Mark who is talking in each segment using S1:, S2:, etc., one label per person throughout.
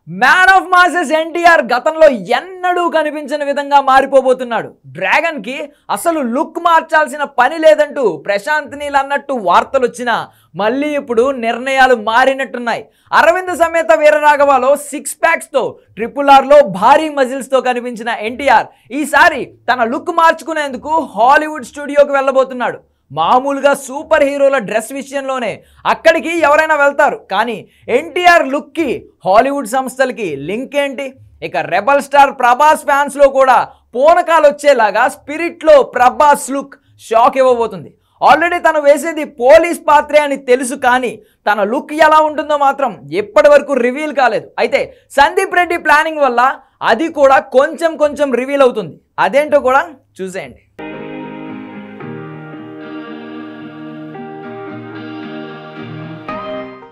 S1: Man of masses NTR గతంలో ఎన్నడూ కనిపించని విధంగా మారిపోబోతున్నాడు. డ్రాగన్ కి అసలు లుక్ మార్చాల్సిన పని లేదంటూ ప్రశాంత్ నీల్ అన్నట్టు వార్తలు వచ్చినా మళ్ళీ ఇప్పుడు నిర్ణయాలు మారినట్టున్నాయి. అరవింద్ సమేత వీరరాఘవలో 6 ప్యాక్స్ తో RRR లో భారీ మజిల్స్ తో కనిపించిన ఎన్టీఆర్ ఈసారి తన లుక్ మార్చుకునేందుకు హాలీవుడ్ స్టూడియోకి వెళ్ళబోతున్నాడు. మామూలుగా సూపర్ హీరోల డ్రెస్ విషయంలోనే అక్కడికి ఎవరైనా వెళ్తారు, కానీ ఎన్టీఆర్ లుక్కి హాలీవుడ్ సంస్థలకి లింక్ ఏంటి? ఇక రెబల్ స్టార్ ప్రభాస్ ఫ్యాన్స్లో కూడా పూనకాలు వచ్చేలాగా స్పిరిట్లో ప్రభాస్ లుక్ షాక్ ఇవ్వబోతుంది. ఆల్రెడీ తను వేసేది పోలీస్ పాత్రే అని తెలుసు, కానీ తన లుక్ ఎలా ఉంటుందో మాత్రం ఎప్పటి వరకు రివీల్ కాలేదు. అయితే సందీప్ రెడ్డి ప్లానింగ్ వల్ల అది కూడా కొంచెం రివీల్ అవుతుంది. అదేంటో కూడా చూసేయండి.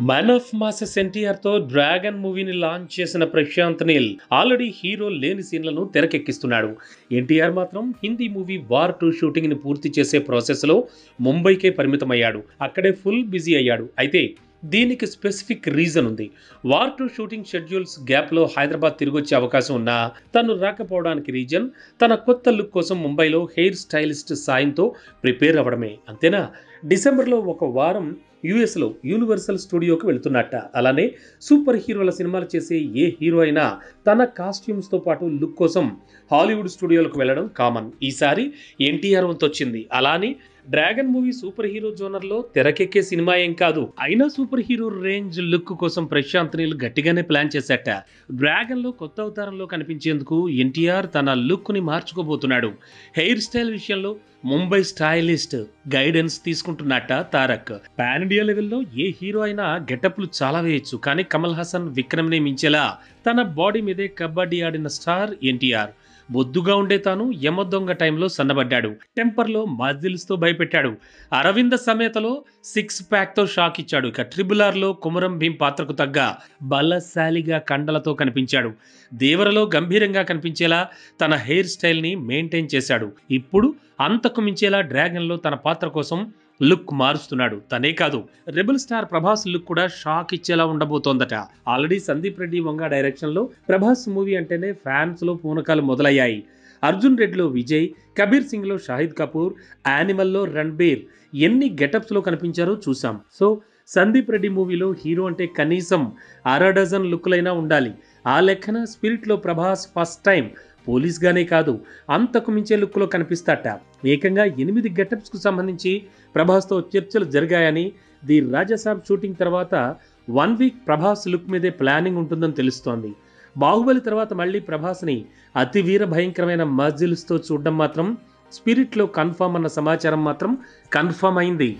S2: మ్యాన్ ఆఫ్ మాసెస్ ఎన్టీఆర్ తో డ్రాగన్ మూవీని లాంచ్ చేసిన ప్రశాంత్ నీల్ ఆల్రెడీ హీరో లేని సీన్లను తెరకెక్కిస్తున్నాడు. ఎన్టీఆర్ మాత్రం హిందీ మూవీ వార్ 2 షూటింగ్ ని పూర్తి చేసే ప్రాసెస్ లో ముంబైకే పరిమితమయ్యాడు. అక్కడే ఫుల్ బిజీ అయ్యాడు. అయితే దీనికి స్పెసిఫిక్ రీజన్ ఉంది. వార్ 2 షూటింగ్ షెడ్యూల్స్ గ్యాప్లో హైదరాబాద్ తిరిగొచ్చే అవకాశం ఉన్నా తను రాకపోవడానికి రీజన్ తన కొత్త లుక్ కోసం ముంబైలో హెయిర్ స్టైలిస్ట్ సాయంతో ప్రిపేర్ అవ్వడమే. అంతేనా? డిసెంబర్లో ఒక వారం యూఎస్లో యూనివర్సల్ స్టూడియోకి వెళ్తున్నట్ట. అలానే సూపర్ హీరోల సినిమాలు చేసే ఏ హీరో అయినా తన కాస్ట్యూమ్స్తో పాటు లుక్ కోసం హాలీవుడ్ స్టూడియోలకు వెళ్ళడం కామన్. ఈసారి ఎన్టీఆర్ వంతు వచ్చింది. అలానే డ్రాగన్ మూవీ సూపర్ హీరో జోనర్లో తెరకెక్కే సినిమా ఏం కాదు. అయినా సూపర్ హీరో రేంజ్ లుక్ కోసం ప్రశాంత్ నీల్ గట్టిగానే ప్లాన్ చేశాట. డ్రాగన్ లో కొత్త అవతారంలో కనిపించేందుకు ఎన్టీఆర్ తన లుక్ ని మార్చుకోబోతున్నాడు. హెయిర్ స్టైల్ విషయంలో ముంబై స్టైలిస్ట్ గైడెన్స్ తీసుకుంటున్నట్ట తారక్. పాన్ ఇండియా లెవెల్లో ఏ హీరో అయినా గెటప్లు చాలా వేయచ్చు, కానీ కమల్ హాసన్, విక్రమ్ ని మించేలా తన బాడీ మీదే కబడ్డీ ఆడిన స్టార్ ఎన్టీఆర్. బొద్దుగా ఉండే తాను యమదొంగ టైంలో సన్నబడ్డాడు. టెంపర్లో మజిల్స్ తో భయపెట్టాడు. అరవింద సమేతలో 6 ప్యాక్ తో షాక్ ఇచ్చాడు. ఇక RRR లో కుమరం భీం పాత్రకు తగ్గ బలశాలిగా కండలతో కనిపించాడు. దేవరలో గంభీరంగా కనిపించేలా తన హెయిర్ స్టైల్ ని మెయింటైన్ చేశాడు. ఇప్పుడు అంతకు మించేలా డ్రాగన్ లో తన పాత్ర కోసం లుక్ మారుస్తున్నాడు. తనే కాదు, రెబల్ స్టార్ ప్రభాస్ లుక్ కూడా షాక్ ఇచ్చేలా ఉండబోతోందట. ఆల్రెడీ సందీప్ రెడ్డి వంగ డైరెక్షన్ లో ప్రభాస్ మూవీ అంటేనే ఫ్యాన్స్ లో పూనకాలు మొదలయ్యాయి. అర్జున్ రెడ్డిలో విజయ్, కబీర్ సింగ్ లో షాహిద్ కపూర్, యానిమల్ లో రణ్బీర్ ఎన్ని గెటప్స్ లో కనిపించారో చూసాం. సో సందీప్ రెడ్డి మూవీలో హీరో అంటే కనీసం 1/2 డజన్ లుక్లైనా ఉండాలి. ఆ లెక్కన స్పిరిట్ లో ప్రభాస్ ఫస్ట్ టైం పోలీస్ గానే కాదు, అంతకు మించే లుక్ లో కనిపిస్తాట. ఏకంగా 8 గెటప్స్ కు సంబంధించి ప్రభాస్ తో చర్చలు జరిగాయని, ది రాజాసాబ్ షూటింగ్ తర్వాత 1 వీక్ ప్రభాస్ లుక్ మీదే ప్లానింగ్ ఉంటుందని తెలుస్తోంది. బాహుబలి తర్వాత మళ్ళీ ప్రభాస్ని అతి వీర భయంకరమైన మజిల్స్ తో చూడడం మాత్రం స్పిరిట్ లో కన్ఫర్మ్ అన్న సమాచారం మాత్రం కన్ఫర్మ్ అయింది.